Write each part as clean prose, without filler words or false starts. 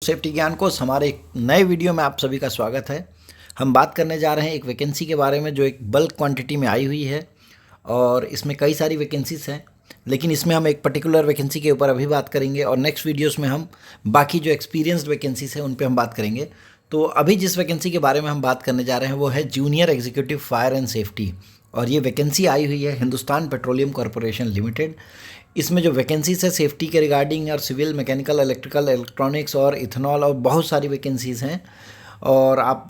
Safety ज्ञान course हमारे एक नए वीडियो में आप सभी का स्वागत है। हम बात करने जा रहे हैं एक वैकेंसी के बारे में जो एक बल्क क्वांटिटी में आई हुई है और इसमें कई सारी वैकेंसीज हैं, लेकिन इसमें हम एक पर्टिकुलर वैकेंसी के ऊपर अभी बात करेंगे और नेक्स्ट वीडियोस में हम बाकी जो एक्सपीरियंस्ड वैकेंसीज हैं उन पे हम बात करेंगे। तो अभी जिस वैकेंसी के बारे में हम बात करने जा रहे हैं वो है junior executive fire and safety, और ये वैकेंसी आई हुई है हिंदुस्तान पेट्रोलियम कॉरपोरेशन लिमिटेड। इसमें जो वैकेंसीज है सेफ्टी के रिगार्डिंग और सिविल, मैकेनिकल, इलेक्ट्रिकल, इलेक्ट्रॉनिक्स और इथेनॉल और बहुत सारी वैकेंसीज़ हैं। और आप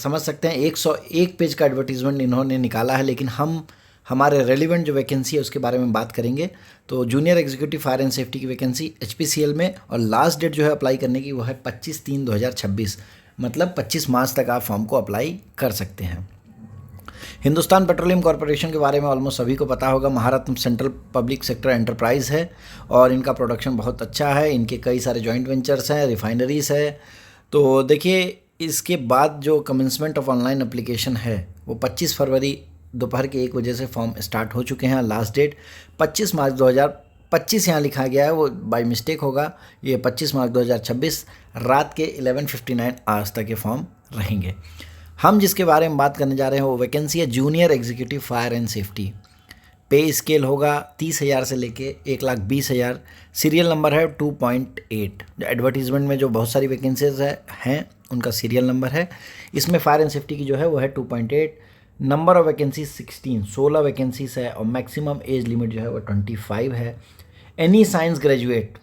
समझ सकते हैं 101 पेज का एडवर्टीज़मेंट इन्होंने निकाला है, लेकिन हम हमारे रेलिवेंट जो वैकेंसी है उसके बारे में बात करेंगे। तो junior executive fire and safety की वैकेंसी HPCL में, और लास्ट डेट जो है अप्लाई करने की वो है 25/3/2026, मतलब 25 मार्च तक आप फॉर्म को अप्लाई कर सकते हैं। हिंदुस्तान पेट्रोलियम कॉरपोरेशन के बारे में ऑलमोस्ट सभी को पता होगा। महारत्न सेंट्रल पब्लिक सेक्टर एंटरप्राइज है और इनका प्रोडक्शन बहुत अच्छा है। इनके कई सारे जॉइंट वेंचर्स हैं, रिफाइनरीज है। तो देखिए, इसके बाद जो कमेंसमेंट ऑफ ऑनलाइन एप्लीकेशन है वो 25 फरवरी दोपहर के 1 बजे से फॉर्म स्टार्ट हो चुके हैं। लास्ट डेट 25 मार्च 2025 यहाँ लिखा गया है, वो बाय मिस्टेक होगा। ये 25 मार्च 2026 रात के 11:59 आवर्स तक ये फॉर्म रहेंगे। हम जिसके बारे में बात करने जा रहे हैं वो वैकेंसी है junior executive fire and safety. पे स्केल होगा 30,000 से लेके 1,20,000। सीरियल नंबर है 2.8। एडवर्टीजमेंट में जो बहुत सारी वैकेंसीज हैं उनका सीरियल नंबर है। इसमें फायर एंड सेफ्टी की जो है वो है 2.8। नंबर ऑफ वैकेंसी 16 वैकेंसीज है और मैक्सिमम एज लिमिट जो है वो 25 है। Any science graduate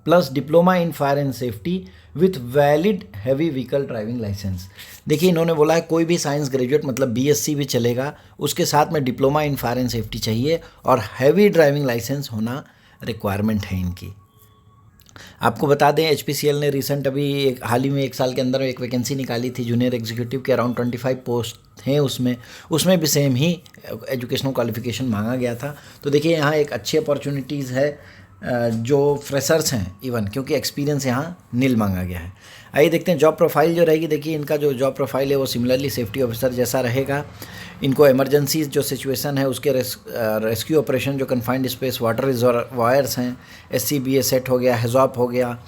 plus diploma in fire and safety with valid heavy vehicle driving licence. देखिए, इन्होंने बोला है कोई भी साइंस ग्रेजुएट मतलब BSc भी चलेगा, उसके साथ में diploma in fire and safety चाहिए और हैवी ड्राइविंग लाइसेंस होना रिक्वायरमेंट है इनकी। आपको बता दें HPCL ने रिसेंट अभी हाल ही में 1 साल के अंदर एक वैकेंसी निकाली थी जूनियर एग्जीक्यूटिव के। अराउंड 25 पोस्ट हैं उसमें भी सेम ही एजुकेशनल क्वालिफिकेशन मांगा गया था। तो देखिए, यहाँ एक अच्छी अपॉर्चुनिटीज़ है जो फ्रेशर्स हैं इवन, क्योंकि एक्सपीरियंस यहाँ नील मांगा गया है। आइए देखते हैं जॉब प्रोफाइल जो रहेगी। देखिए, इनका जो जॉब प्रोफाइल है वो सिमिलरली सेफ्टी ऑफिसर जैसा रहेगा। इनको इमरजेंसी जो सिचुएशन है उसके रेस्क्यू ऑपरेशन, जो कन्फाइंड स्पेस वाटर रिजर्वायर्स हैं, SCBA सेट हो गया, हेजॉप हो गया,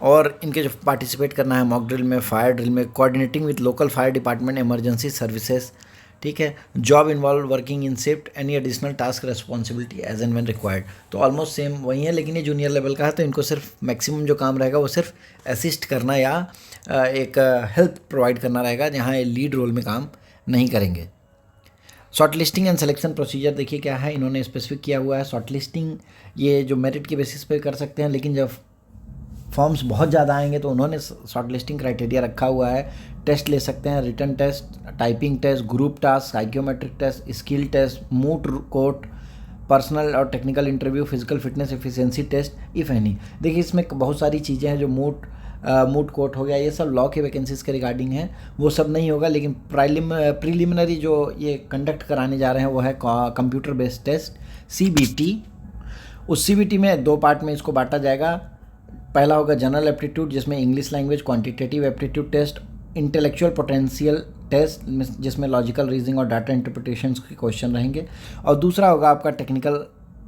और इनके जो पार्टिसिपेट करना है मॉक ड्रिल में, फायर ड्रिल में, coordinating with local fire department, emergency services. ठीक है। Job involve working in shift, any additional task responsibility as and when required. तो ऑलमोस्ट सेम वही है, लेकिन ये जूनियर लेवल का है तो इनको सिर्फ मैक्सिमम जो काम रहेगा वो सिर्फ असिस्ट करना या एक हेल्प प्रोवाइड करना रहेगा, जहाँ ये लीड रोल में काम नहीं करेंगे। Short listing and selection procedure देखिए क्या है, इन्होंने स्पेसिफिक किया हुआ है। शॉर्ट लिस्टिंग ये जो मेरिट के बेसिस पे कर सकते हैं, लेकिन जब फॉर्म्स बहुत ज़्यादा आएंगे तो उन्होंने शॉर्ट लिस्टिंग क्राइटेरिया रखा हुआ है। टेस्ट ले सकते हैं, written test, typing test, group task, psychometric test, skill test, moot court, personal और technical interview, physical fitness efficiency test if any. देखिए, इसमें बहुत सारी चीज़ें हैं जो मूट कोर्ट हो गया, ये सब लॉ के वैकेंसीज के रिगार्डिंग है, वो सब नहीं होगा। लेकिन प्रीलिमिनरी जो ये कंडक्ट कराने जा रहे हैं वो है कंप्यूटर बेस्ड टेस्ट CBT। उस CBT में 2 पार्ट में इसको बांटा जाएगा। पहला होगा जनरल एप्टीट्यूड, जिसमें English language, quantitative aptitude test, intellectual potential test जिसमें लॉजिकल रीजनिंग और डाटा इंटरप्रिटेशन के क्वेश्चन रहेंगे, और दूसरा होगा आपका टेक्निकल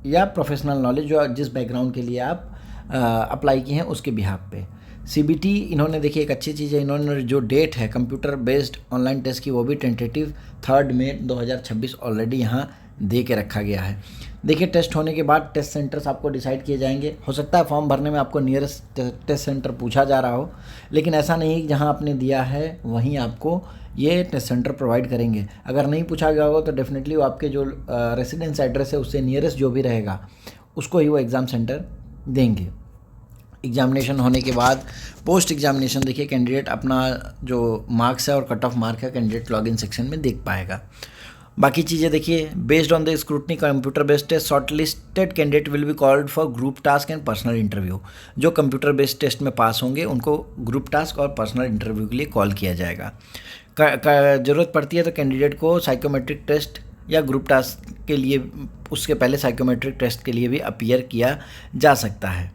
या प्रोफेशनल नॉलेज, जो जिस बैकग्राउंड के लिए आप अप्लाई किए हैं उसके बिहाफ पे। CBT इन्होंने देखिए एक अच्छी चीज़ है, इन्होंने जो डेट है कंप्यूटर बेस्ड ऑनलाइन टेस्ट की वो भी टेंटेटिव 3 मई 2026 ऑलरेडी यहाँ दे के रखा गया है। देखिए, टेस्ट होने के बाद टेस्ट सेंटर्स आपको डिसाइड किए जाएंगे। हो सकता है फॉर्म भरने में आपको नियरेस्ट टेस्ट सेंटर पूछा जा रहा हो, लेकिन ऐसा नहीं कि जहां आपने दिया है वहीं आपको ये टेस्ट सेंटर प्रोवाइड करेंगे। अगर नहीं पूछा गया होगा तो डेफिनेटली वो आपके जो रेसिडेंस एड्रेस है उससे नियरेस्ट जो भी रहेगा उसको ही वो एग्ज़ाम सेंटर देंगे। एग्जामिनेशन होने के बाद पोस्ट एग्जामिनेशन देखिए, कैंडिडेट अपना जो मार्क्स है और कट ऑफ मार्क है कैंडिडेट लॉगिन सेक्शन में देख पाएगा। बाकी चीज़ें देखिए, based on the scrutiny computer based test, short listed candidate will be called for group task and personal interview. जो कंप्यूटर बेस्ड टेस्ट में पास होंगे उनको ग्रुप टास्क और पर्सनल इंटरव्यू के लिए कॉल किया जाएगा। ज़रूरत पड़ती है तो कैंडिडेट को साइकोमेट्रिक टेस्ट या ग्रुप टास्क के लिए, उसके पहले साइकोमेट्रिक टेस्ट के लिए भी अपीयर किया जा सकता है।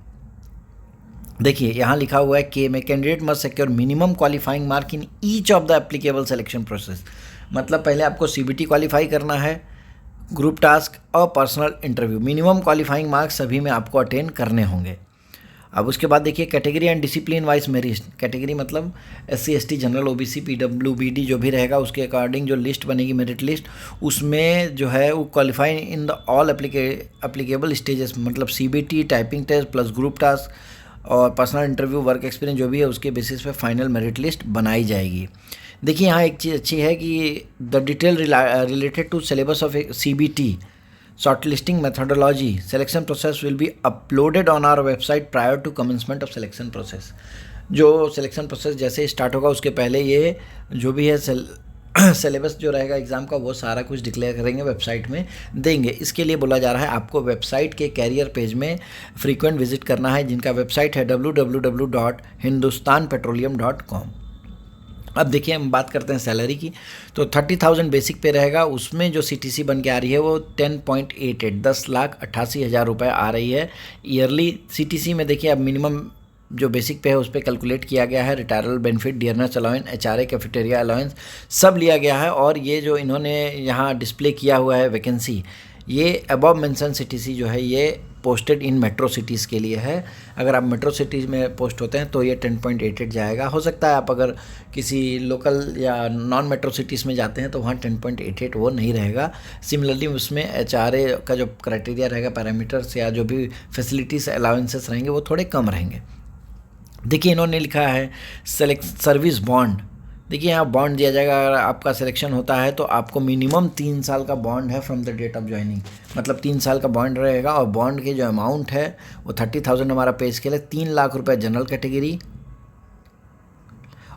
देखिए, यहाँ लिखा हुआ है के में candidate must secure minimum qualifying mark in each of the applicable selection process. मतलब पहले आपको CBT क्वालिफाई करना है, ग्रुप टास्क और personal interview, minimum qualifying marks सभी में आपको अटेन करने होंगे। अब उसके बाद देखिए category and discipline wise merit. Category मतलब SC ST general OBC PWBD जो भी रहेगा उसके अकॉर्डिंग जो लिस्ट बनेगी मेरिट लिस्ट, उसमें जो है वो qualify in the all applicable stages, मतलब CBT, typing test plus group task और पर्सनल इंटरव्यू, वर्क एक्सपीरियंस जो भी है उसके बेसिस पे फाइनल मेरिट लिस्ट बनाई जाएगी। देखिए यहाँ एक चीज़ अच्छी है कि the detail related to syllabus of CBT, shortlisting methodology, selection process will be uploaded on our website prior to commencement of selection process। जो सिलेक्शन प्रोसेस जैसे स्टार्ट होगा उसके पहले ये जो भी है सिलेबस जो रहेगा एग्ज़ाम का वो सारा कुछ डिक्लेयर करेंगे, वेबसाइट में देंगे। इसके लिए बोला जा रहा है आपको वेबसाइट के कैरियर पेज में फ्रीक्वेंट विजिट करना है, जिनका वेबसाइट है www.hindustanpetroleum.com। अब देखिए हम बात करते हैं सैलरी की, तो 30,000 बेसिक पे रहेगा, उसमें जो CTC बन के आ रही है वो 10.88 10,88,000 रुपये आ रही है ईयरली। CTC में देखिए अब मिनिमम जो बेसिक पे है उस पर कैलकुलेट किया गया है, retiral benefit, dearness allowance, HRA, cafeteria allowance सब लिया गया है। और ये जो इन्होंने यहाँ डिस्प्ले किया हुआ है वैकेंसी, ये अबव मेंशन CTC जो है ये पोस्टेड इन मेट्रो सिटीज़ के लिए है। अगर आप मेट्रो सिटीज़ में पोस्ट होते हैं तो ये 10.88 जाएगा। हो सकता है आप अगर किसी लोकल या नॉन मेट्रो सिटीज़ में जाते हैं तो वहाँ 10.88 वो नहीं रहेगा। सिमिलरली उसमें HRA का जो क्राइटेरिया रहेगा, पैरामीटर्स या जो भी फैसिलिटीज़ अलाउंसेस रहेंगे वो थोड़े कम रहेंगे। देखिए इन्होंने लिखा है सर्विस बॉन्ड। देखिए यहाँ बॉन्ड दिया जाएगा, अगर आपका सिलेक्शन होता है तो आपको मिनिमम 3 साल का बॉन्ड है from the date of joining, मतलब 3 साल का बॉन्ड रहेगा। और बॉन्ड की जो अमाउंट है वो 30,000 हमारा पे स्केल है, 3 लाख रुपए जनरल कैटेगरी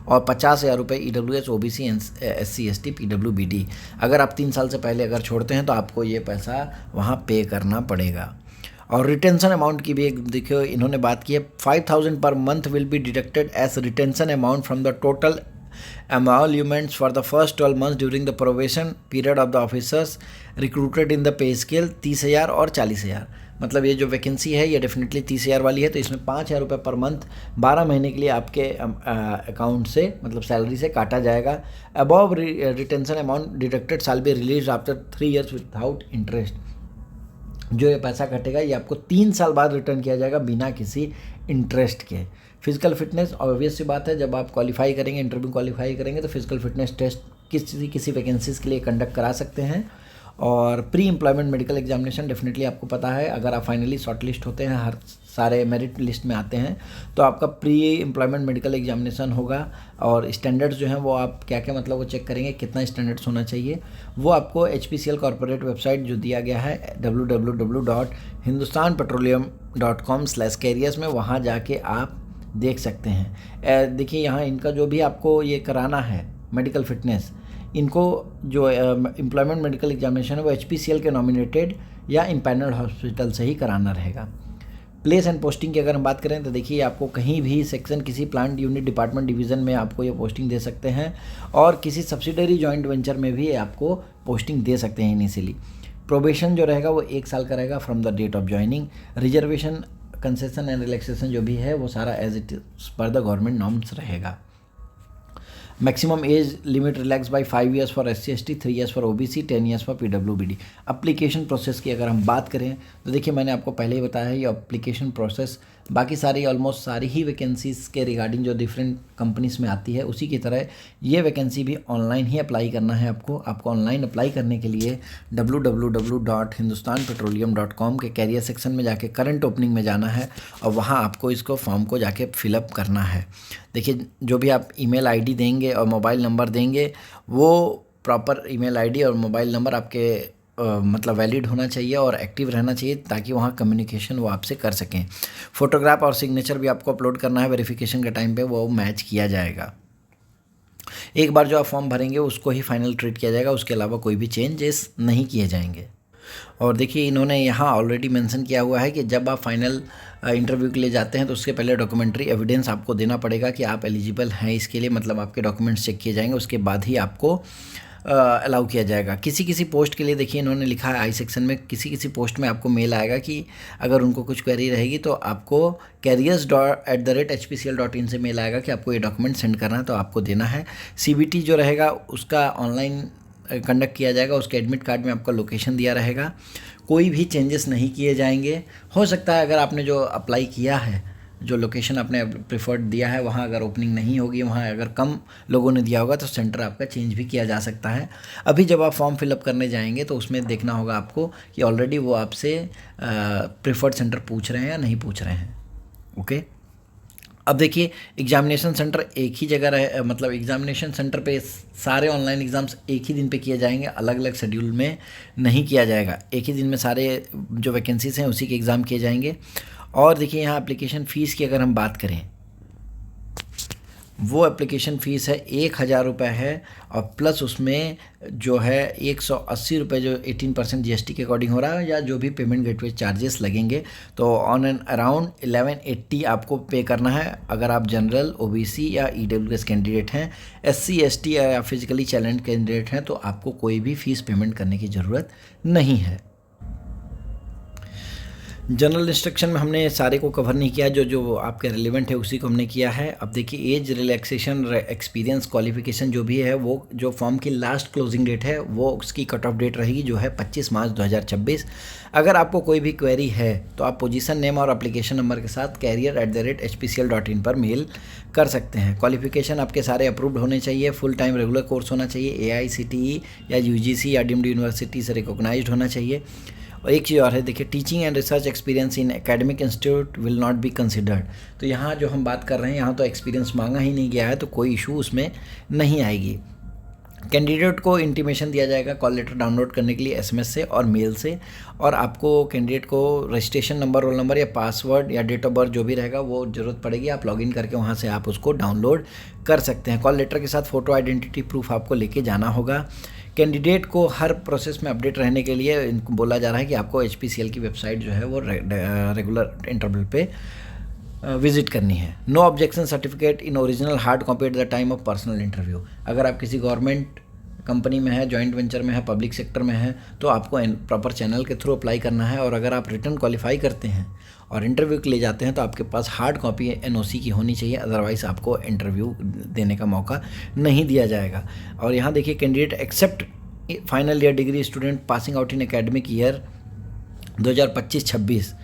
और 50,000 रुपये EWS OBC SC ST PWBD। अगर आप 3 साल से पहले अगर छोड़ते हैं तो आपको ये पैसा वहाँ पे करना पड़ेगा। और रिटेंशन अमाउंट की भी एक देखिए इन्होंने बात की है, 5,000 पर month will be deducted as retention amount from the total emoluments for the first 12 months during the probation period of the officers recruited in the pay scale 30,000 और 40,000। मतलब ये जो वैकेंसी है ये डेफिनेटली 30,000 वाली है, तो इसमें 5,000 रुपये पर मंथ 12 महीने के लिए आपके अकाउंट से मतलब सैलरी से काटा जाएगा। Above retention amount deducted shall be release after 3 years without interest. जो ये पैसा कटेगा ये आपको 3 साल बाद रिटर्न किया जाएगा बिना किसी इंटरेस्ट के। फिजिकल फिटनेस ऑब्वियस सी बात है, जब आप क्वालिफाई करेंगे, इंटरव्यू क्वालिफाई करेंगे तो फिजिकल फिटनेस टेस्ट किसी वैकेंसीज़ के लिए कंडक्ट करा सकते हैं। और pre employment medical examination definitely आपको पता है, अगर आप फाइनली शॉर्टलिस्ट होते हैं, हर सारे मेरिट लिस्ट में आते हैं तो आपका प्री एम्प्लॉयमेंट मेडिकल एग्जामिनेशन होगा। और स्टैंडर्ड्स जो हैं वो आप क्या क्या मतलब वो चेक करेंगे, कितना स्टैंडर्ड्स होना चाहिए वो आपको HPCL कॉर्पोरेट वेबसाइट जो दिया गया है www.hindustanpetroleum.com/careers में, वहाँ जाके आप देख सकते हैं। देखिए यहाँ इनका जो भी आपको ये कराना है मेडिकल फिटनेस, इनको जो एम्प्लॉयमेंट मेडिकल एग्जामिनेशन है वो HPCL के नॉमिनेटेड या इम्पैनल्ड हॉस्पिटल से ही कराना रहेगा। प्लेस एंड पोस्टिंग की अगर हम बात करें तो देखिए आपको कहीं भी सेक्शन, किसी प्लांट यूनिट, डिपार्टमेंट, डिवीज़न में आपको ये पोस्टिंग दे सकते हैं और किसी सब्सिडरी जॉइंट वेंचर में भी आपको पोस्टिंग दे सकते हैं इनिशियली। प्रोबेशन जो रहेगा वो 1 साल का रहेगा from the date of joining. Reservation, concession and relaxation जो भी है वो सारा as it per the government norms रहेगा। Maximum age limit relax by 5 years for SC ST, 3 years for OBC, 10 years for PWBD। Application process की अगर हम बात करें तो देखिए मैंने आपको पहले ही बताया है ये एप्लीकेशन प्रोसेस बाकी सारी ऑलमोस्ट सारी ही वैकेंसीज़ के रिगार्डिंग जो डिफरेंट कंपनीज़ में आती है उसी की तरह ये वैकेंसी भी ऑनलाइन ही अप्लाई करना है आपको ऑनलाइन अप्लाई करने के लिए www.hindustanpetroleum.com के कैरियर सेक्शन में जाके करंट ओपनिंग में जाना है और वहाँ आपको इसको फॉर्म को जाके फिलअप करना है। देखिए जो भी आप ईमेल आईडी देंगे और मोबाइल नंबर देंगे वो प्रॉपर ईमेल आईडी और मोबाइल नंबर आपके मतलब वैलिड होना चाहिए और एक्टिव रहना चाहिए ताकि वहाँ कम्युनिकेशन वो आपसे कर सकें। फ़ोटोग्राफ और सिग्नेचर भी आपको अपलोड करना है, वेरिफिकेशन के टाइम पे वो मैच किया जाएगा। एक बार जो आप फॉर्म भरेंगे उसको ही फाइनल ट्रीट किया जाएगा, उसके अलावा कोई भी चेंजेस नहीं किए जाएंगे। और देखिए इन्होंने यहाँ ऑलरेडी मेंशन किया हुआ है कि जब आप फाइनल इंटरव्यू के लिए जाते हैं तो उसके पहले डॉक्यूमेंट्री एविडेंस आपको देना पड़ेगा कि आप एलिजिबल हैं इसके लिए, मतलब आपके डॉक्यूमेंट्स चेक किए जाएंगे, उसके बाद ही आपको अलाउ किया जाएगा। किसी पोस्ट के लिए देखिए इन्होंने लिखा है आई सेक्शन में, किसी पोस्ट में आपको मेल आएगा कि अगर उनको कुछ क्वेरी रहेगी तो आपको careers@hpcl.in से मेल आएगा कि आपको ये डॉक्यूमेंट सेंड करना है तो आपको देना है। CBT जो रहेगा उसका ऑनलाइन कंडक्ट किया जाएगा, उसके एडमिट कार्ड में आपका लोकेशन दिया रहेगा, कोई भी चेंजेस नहीं किए जाएंगे। हो सकता है अगर आपने जो अप्लाई किया है जो लोकेशन आपने प्रेफर्ड दिया है वहाँ अगर ओपनिंग नहीं होगी, वहाँ अगर कम लोगों ने दिया होगा तो सेंटर आपका चेंज भी किया जा सकता है। अभी जब आप फॉर्म फिलअप करने जाएंगे तो उसमें देखना होगा आपको कि ऑलरेडी वो आपसे प्रेफर्ड सेंटर पूछ रहे हैं या नहीं पूछ रहे हैं। ओके, अब देखिए एग्जामिनेशन सेंटर एक ही जगह रहे, मतलब एग्जामिनेशन सेंटर पे सारे ऑनलाइन एग्ज़ाम्स एक ही दिन पे किए जाएंगे, अलग अलग शेड्यूल में नहीं किया जाएगा। एक ही दिन में सारे जो वैकेंसीज हैं उसी के एग्ज़ाम किए जाएंगे। और देखिए यहाँ एप्लीकेशन फ़ीस की अगर हम बात करें, वो एप्लीकेशन फ़ीस है 1000 रुपये है, और प्लस उसमें जो है 180 रुपये जो 18% जीएसटी के अकॉर्डिंग हो रहा है, या जो भी पेमेंट गेटवे चार्जेस लगेंगे, तो ऑन एंड अराउंड 1180 आपको पे करना है अगर आप जनरल, ओबीसी या ईडब्ल्यूएस कैंडिडेट हैं। एससी, एसटी या फिजिकली चैलेंज्ड कैंडिडेट हैं तो आपको कोई भी फ़ीस पेमेंट करने की ज़रूरत नहीं है। जनरल इंस्ट्रक्शन में हमने सारे को कवर नहीं किया, जो आपके रिलेवेंट है उसी को हमने किया है। अब देखिए एज, रिलैक्सेशन, एक्सपीरियंस, क्वालिफिकेशन जो भी है, वो जो फॉर्म की लास्ट क्लोजिंग डेट है वो उसकी कट ऑफ डेट रहेगी जो है 25 मार्च 2026। अगर आपको कोई भी क्वेरी है तो आप पोजीशन नेम और एप्लीकेशन नंबर के साथ career@hpcl.in पर मेल कर सकते हैं। क्वालिफिकेशन आपके सारे अप्रूव्ड होने चाहिए, फुल टाइम रेगुलर कोर्स होना चाहिए, AICTE या UGC या डीम्ड यूनिवर्सिटी से रिकॉग्नाइज्ड होना चाहिए। और एक चीज़ और है, देखिए teaching and research experience in academic institute will not be considered. तो यहाँ जो हम बात कर रहे हैं यहाँ तो एक्सपीरियंस मांगा ही नहीं गया है, तो कोई इशू उसमें नहीं आएगी। कैंडिडेट को इंटीमेशन दिया जाएगा कॉल लेटर डाउनलोड करने के लिए SMS से और मेल से, और आपको कैंडिडेट को रजिस्ट्रेशन नंबर, रोल नंबर या पासवर्ड या डेट ऑफ बर्थ जो भी रहेगा वो ज़रूरत पड़ेगी, आप लॉगिन करके वहाँ से आप उसको डाउनलोड कर सकते हैं। कॉल लेटर के साथ फ़ोटो आइडेंटिटी प्रूफ आपको लेके जाना होगा। कैंडिडेट को हर प्रोसेस में अपडेट रहने के लिए इनको बोला जा रहा है कि आपको HPCL की वेबसाइट जो है वो रेगुलर इंटरवल पे विजिट करनी है। No objection certificate in original hard copy at the time of personal interview. अगर आप किसी गवर्नमेंट कंपनी में है, जॉइंट वेंचर में है, पब्लिक सेक्टर में है, तो आपको प्रॉपर चैनल के थ्रू अप्लाई करना है। और अगर आप रिटर्न क्वालिफाई करते हैं और इंटरव्यू के लिए जाते हैं तो आपके पास हार्ड कॉपी NOC की होनी चाहिए, अदरवाइज़ आपको इंटरव्यू देने का मौका नहीं दिया जाएगा। और यहाँ देखिए candidate except final year degree student passing out in academic year 2025-26।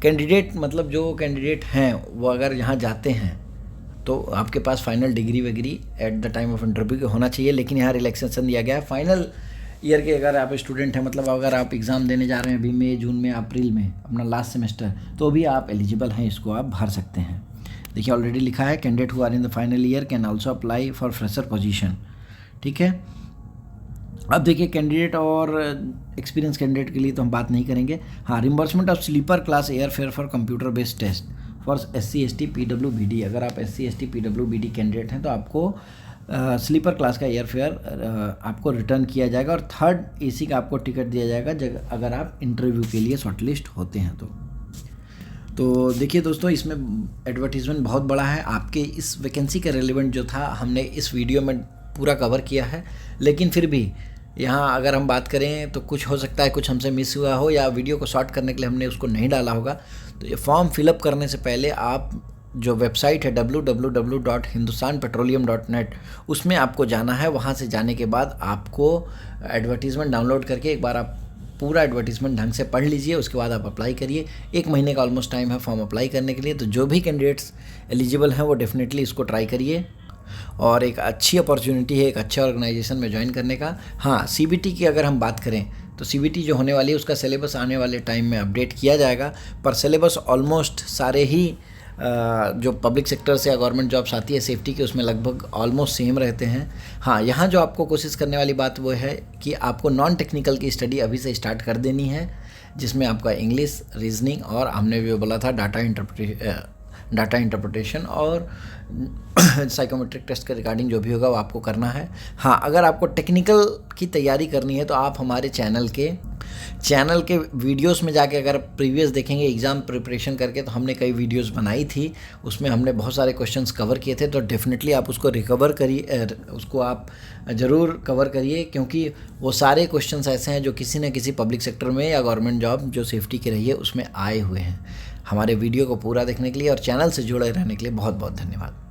Candidate मतलब जो कैंडिडेट हैं वो अगर यहाँ जाते हैं तो आपके पास फाइनल डिग्री वगैरी at the time of interview के होना चाहिए, लेकिन यहाँ रिलैक्सेशन दिया गया है फाइनल ईयर के अगर आप स्टूडेंट हैं, मतलब अगर आप एग्ज़ाम देने जा रहे हैं अभी मई, जून में, अप्रैल में अपना लास्ट सेमेस्टर, तो भी आप एलिजिबल हैं, इसको आप भर सकते हैं। देखिए ऑलरेडी लिखा है candidate who are in the final year can also apply for fresher position. ठीक है, अब देखिए कैंडिडेट और एक्सपीरियंस कैंडिडेट के लिए तो हम बात नहीं करेंगे। हाँ, reimbursement of sleeper class air fare for computer based test for SC ST PWBD। अगर आप SC ST PWBD कैंडिडेट हैं तो आपको स्लीपर क्लास का एयर फेयर आपको रिटर्न किया जाएगा, और 3rd AC का आपको टिकट दिया जाएगा अगर आप इंटरव्यू के लिए शॉर्टलिस्ट होते हैं तो देखिए दोस्तों, इसमें एडवर्टीज़मेंट बहुत बड़ा है। आपके इस वैकेंसी का रेलेवेंट जो था हमने इस वीडियो में पूरा कवर किया है, लेकिन फिर भी यहाँ अगर हम बात करें तो कुछ हो सकता है कुछ हमसे मिस हुआ हो, या वीडियो को शॉर्ट करने के लिए हमने उसको नहीं डाला होगा। तो ये फॉर्म फिलअप करने से पहले आप जो वेबसाइट है www.hindustanpetroleum.net उसमें आपको जाना है। वहाँ से जाने के बाद आपको एडवर्टीज़मेंट डाउनलोड करके एक बार आप पूरा एडवर्टीज़मेंट ढंग से पढ़ लीजिए, उसके बाद आप अप्लाई करिए। 1 महीने का ऑलमोस्ट टाइम है फॉर्म अप्लाई करने के लिए। तो जो भी कैंडिडेट्स एलिजिबल हैं वो डेफिनेटली इसको ट्राई करिए, और एक अच्छी अपॉर्चुनिटी है एक अच्छे ऑर्गेनाइजेशन में ज्वाइन करने का। हाँ, CBT की अगर हम बात करें तो CBT जो होने वाली है उसका सिलेबस आने वाले टाइम में अपडेट किया जाएगा, पर सिलेबस ऑलमोस्ट सारे ही जो पब्लिक सेक्टर से या गवर्नमेंट जॉब्स आती है सेफ्टी के, उसमें लगभग ऑलमोस्ट सेम रहते हैं। हाँ, यहाँ जो आपको कोशिश करने वाली बात वो है कि आपको नॉन टेक्निकल की स्टडी अभी से स्टार्ट कर देनी है, जिसमें आपका इंग्लिश, रीजनिंग और हमने भी बोला था डाटा इंटरप्रिटेशन और साइकोमेट्रिक टेस्ट के रिगार्डिंग जो भी होगा वो आपको करना है। हाँ, अगर आपको टेक्निकल की तैयारी करनी है तो आप हमारे चैनल के वीडियोस में जाके अगर प्रीवियस देखेंगे एग्ज़ाम प्रिपरेशन करके, तो हमने कई वीडियोस बनाई थी, उसमें हमने बहुत सारे क्वेश्चंस कवर किए थे। तो डेफिनेटली आप उसको रिकवर करिए, उसको आप ज़रूर कवर करिए, क्योंकि वो सारे क्वेश्चंस ऐसे हैं जो किसी न किसी पब्लिक सेक्टर में या गवर्नमेंट जॉब जो सेफ्टी की रही है उसमें आए हुए हैं। हमारे वीडियो को पूरा देखने के लिए और चैनल से जुड़े रहने के लिए बहुत बहुत धन्यवाद।